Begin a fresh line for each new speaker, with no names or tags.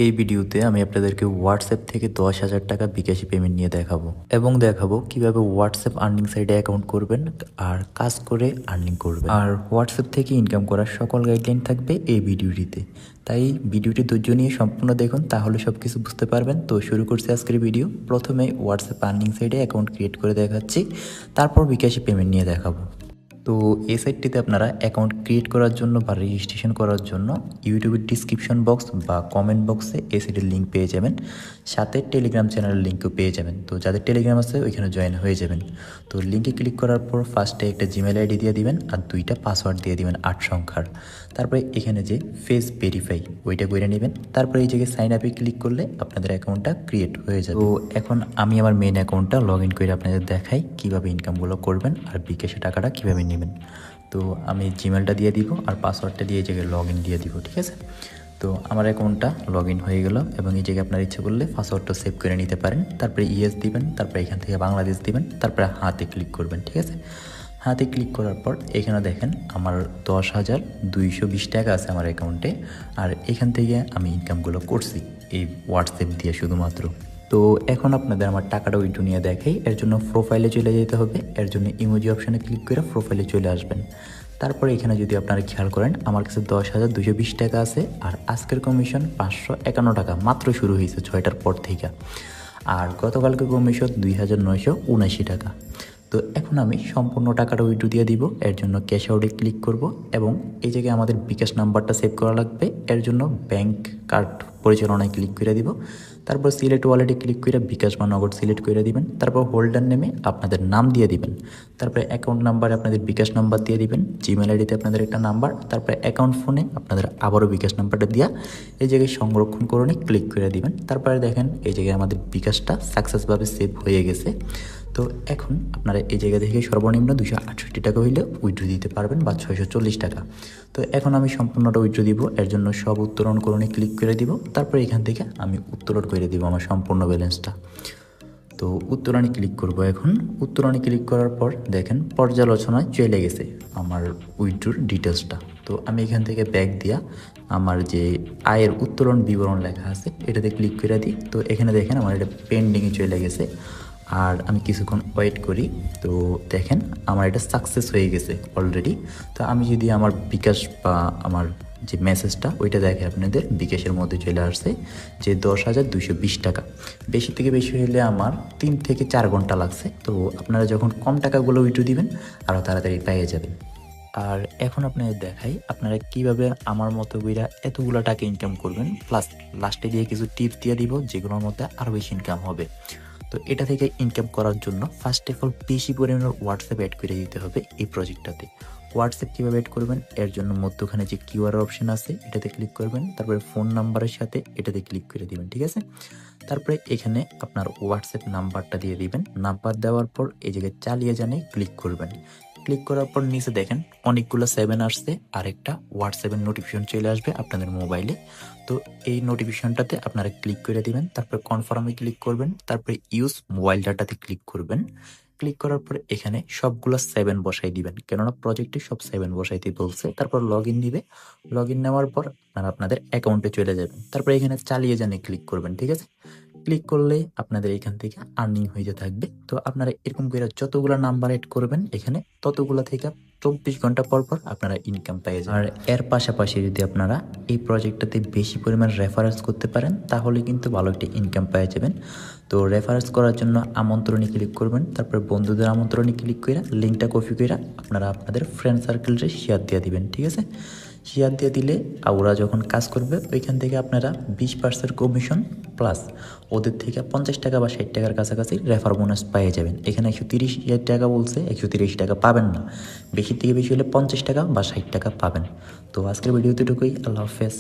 এই ভিডিওতে আমি আপনাদেরকে হোয়াটসঅ্যাপ থেকে 10,000 টাকা বিকাশী পেমেন্ট নিয়ে দেখাবো এবং দেখাবো কিভাবে হোয়াটসঅ্যাপ আর্নিং সাইটে অ্যাকাউন্ট করবেন আর কাজ করে আর্নিং করবেন। আর হোয়াটসঅ্যাপ থেকে ইনকাম করার সকল গাইডলাইন থাকবে এই ভিডিওটিতে, তাই ভিডিওটি ধৈর্য নিয়ে সম্পূর্ণ দেখুন, তাহলে সব কিছু বুঝতে পারবেন। তো শুরু করছি আজকের ভিডিও। প্রথমে হোয়াটসঅ্যাপ আর্নিং সাইটে অ্যাকাউন্ট ক্রিয়েট করে দেখাচ্ছি, তারপর বিকাশী পেমেন্ট নিয়ে দেখাবো। তো এই সাইটটিতে আপনারা অ্যাকাউন্ট ক্রিয়েট করার জন্য বা রেজিস্ট্রেশন করার জন্য ইউটিউবের ডিসক্রিপশন বক্স বা কমেন্ট বক্সে এই সাইটের লিঙ্ক পেয়ে যাবেন, সাথে টেলিগ্রাম চ্যানেলের লিঙ্কও পেয়ে যাবেন। তো যাদের টেলিগ্রাম আছে ওইখানে জয়েন হয়ে যাবেন। তো লিঙ্কে ক্লিক করার পর ফার্স্টে একটা জিমেল আইডি দিয়ে দিবেন আর 2টা পাসওয়ার্ড দিয়ে দিবেন 8 সংখ্যার। তারপরে এখানে যে ফেস ভেরিফাই ওইটা করে নেবেন। তারপরে এই জায়গায় সাইন আপে ক্লিক করলে আপনাদের অ্যাকাউন্টটা ক্রিয়েট হয়ে যাবে। তো এখন আমি আমার মেইন অ্যাকাউন্টটা লগ ইন করে আপনাদের দেখাই কীভাবে ইনকামগুলো করবেন আর বিকাশে টাকাটা কীভাবে নেবেন। তো আমি জিমেলটা দিয়ে দিব আর পাসওয়ার্ডটা দিয়ে এই জায়গায় লগ ইন দিয়ে দিব, ঠিক আছে। তো আমার অ্যাকাউন্টটা লগ ইন হয়ে গেল এবং এই জায়গায় আপনার ইচ্ছে করলে পাসওয়ার্ডটা সেভ করে নিতে পারেন। তারপরে ইয়েস দিবেন, তারপরে এখান থেকে বাংলাদেশ দিবেন, তারপরে হাতে ক্লিক করবেন, ঠিক আছে। হাতে ক্লিক করার পর এখানে দেখেন আমার 10,220 টাকা আছে আমার অ্যাকাউন্টে। আর এখান থেকে আমি ইনকামগুলো করছি এই হোয়াটসঅ্যাপ দিয়ে শুধুমাত্র। তো এখন আপনাদের আমার টাকাটা উইথড্র নিয়ে দেখাই। এর জন্য প্রোফাইলে চলে যেতে হবে। এর জন্য ইমোজি অপশানে ক্লিক করে প্রোফাইলে চলে আসবেন। তারপরে এখানে যদি আপনারা খেয়াল করেন আমার কাছে 10,220 টাকা আছে আর আজকের কমিশন 551 টাকা মাত্র শুরু হয়েছে 6টার পর থেকে। আর গতকালকে কমিশন 2,979 টাকা। তো এখন আমি সম্পূর্ণ টাকাটা উইথড্র দিয়ে দিব। এর জন্য ক্যাশ আউটে ক্লিক করব এবং এই জায়গায় আমাদের বিকাশ নাম্বারটা সেভ করা লাগবে। এর জন্য ব্যাংক কার্ড পরিচালনায় ক্লিক করে দিব। তারপর সিলেক্ট ওয়ালেটে ক্লিক করে বিকাশ বা নগদ সিলেক্ট করে দিবেন। তারপর হোল্ডার নেমে আপনাদের নাম দিয়ে দিবেন। তারপরে অ্যাকাউন্ট নাম্বারে আপনাদের বিকাশ নাম্বার দিয়ে দিবেন। জিমেল আইডিতে আপনাদের একটা নাম্বার, তারপরে অ্যাকাউন্ট ফোনে আপনাদের আবারও বিকাশ নাম্বারটা দিয়া এই জায়গায় সংরক্ষণ করে ক্লিক করে দিবেন। তারপরে দেখেন এই জায়গায় আমাদের বিকাশটা সাকসেসভাবে সেভ হয়ে গেছে। তো এখন আপনারা এই জায়গা থেকে সর্বনিম্ন 268 টাকা হইলে উইথড্র দিতে পারবেন বা 640 টাকা। তো এখন আমি সম্পূর্ণটা উইথড্র দিব। এর জন্য সব উত্তোলন করণে ক্লিক করে দিব। তারপরে এখান থেকে আমি উত্তোলন করে দিব আমার সম্পূর্ণ ব্যালেন্সটা। তো উত্তোলনে ক্লিক করব। এখন উত্তোলনে ক্লিক করার পর দেখেন পর্যালোচনায় চলে গেছে আমার উইথড্রোর ডিটেলসটা। তো আমি এখান থেকে ব্যাক দিয়া আমার যে আয়ের উত্তোলন বিবরণ লেখা আছে এটাতে ক্লিক করে দিই। তো এখানে দেখেন আমার এটা পেন্ডিংয়ে চলে গেছে। আর আমি কিছুক্ষণ ওয়েট করি। তো দেখেন আমার এটা সাকসেস হয়ে গেছে অলরেডি। তো আমি যদি আমার বিকাশ বা আমার যে মেসেজটা ওইটা দেখে আপনাদের বিকাশের মধ্যে চলে আসছে যে 10,220 টাকা। বেশি থেকে বেশি হলে আমার 3 থেকে 4 ঘন্টা লাগছে। তো আপনারা যখন কম টাকাগুলো উইথড্র দিবেন আরও তাড়াতাড়ি পেয়ে যাবেন। আর এখন আপনাদের দেখাই আপনারা কিভাবে আমার মতো বইরা এতগুলো টাকা ইনকাম করবেন, প্লাস লাস্টে দিয়ে কিছু টিপস দিয়ে দিব যেগুলোর মধ্যে আরও বেশি ইনকাম হবে। তো এটা থেকে ইনকাম করার জন্য ফার্স্ট অফ অল বেশি পরিমাণে হোয়াটসঅ্যাপ অ্যাড করে দিতে হবে এই প্রজেক্টটাতে। হোয়াটসঅ্যাপ কীভাবে অ্যাড করবেন, এর জন্য মধ্যখানে যে কিউআর অপশন আছে এটাতে ক্লিক করবেন, তারপরে ফোন নাম্বারের সাথে এটাতে ক্লিক করে দিবেন, ঠিক আছে। তারপরে এখানে আপনার হোয়াটসঅ্যাপ নাম্বারটা দিয়ে দিবেন। নাম্বার দেওয়ার পর এই জায়গায় চালিয়ে জানে ক্লিক করবেন। ক্লিক করার পর নিচে দেখেন অনেকগুলো 7 আসছে আর একটা হোয়াটসঅ্যাপের নোটিফিকেশন চলে আসবে আপনাদের মোবাইলে। তো এই নোটিফিকেশনটাতে আপনারা ক্লিক করে দিবেন, তারপরে কনফার্মে ক্লিক করবেন, তারপরে ইউজ মোবাইল ডাটাতে ক্লিক করবেন। ক্লিক করার পর এখানে সবগুলো 7 বসাই দিবেন, কেননা প্রজেক্টে সব 7 বসাইতে বলছে। তারপর লগ ইন দিবে। লগ ইন নেওয়ার পর আপনারা আপনাদের অ্যাকাউন্টে চলে যাবেন। তারপরে এখানে চালিয়ে জানে ক্লিক করবেন, ঠিক আছে। ক্লিক করলে আপনাদের এখান থেকে আর্নিং হয়ে থাকবে। তো আপনারা এরকম করে যতগুলো নাম্বার এড করবেন এখানে ততগুলো থেকে 24 ঘন্টা পর পর আপনারা ইনকাম পেয়ে যাবেন। আর এর পাশাপাশি যদি আপনারা এই প্রজেক্টটাতে বেশি পরিমাণ রেফারেন্স করতে পারেন তাহলে কিন্তু ভালো একটা ইনকাম পেয়ে যাবেন। তো রেফারেন্স করার জন্য আমন্ত্রণে ক্লিক করবেন, তারপর বন্ধুদের আমন্ত্রণে ক্লিক করে লিঙ্কটা কপি করে আপনারা আপনাদের ফ্রেন্ড সার্কেলে শেয়ার দিয়ে দিবেন, ঠিক আছে। শেয়ার দিয়ে দিলে ওরা যখন কাজ করবে ওইখান থেকে আপনারা 20% কমিশন প্লাস ওদের থেকে 50 টাকা বা 60 টাকার কাছাকাছি রেফার বোনাস পেয়ে যাবেন। এখানে 130 টাকা বলছে, 130 টাকা পাবেন না, বেশি থেকে বেশি হলে 50 টাকা বা 60 টাকা পাবেন। তো আজকের ভিডিওতে এটুকুই। আল্লাহ হাফেজ।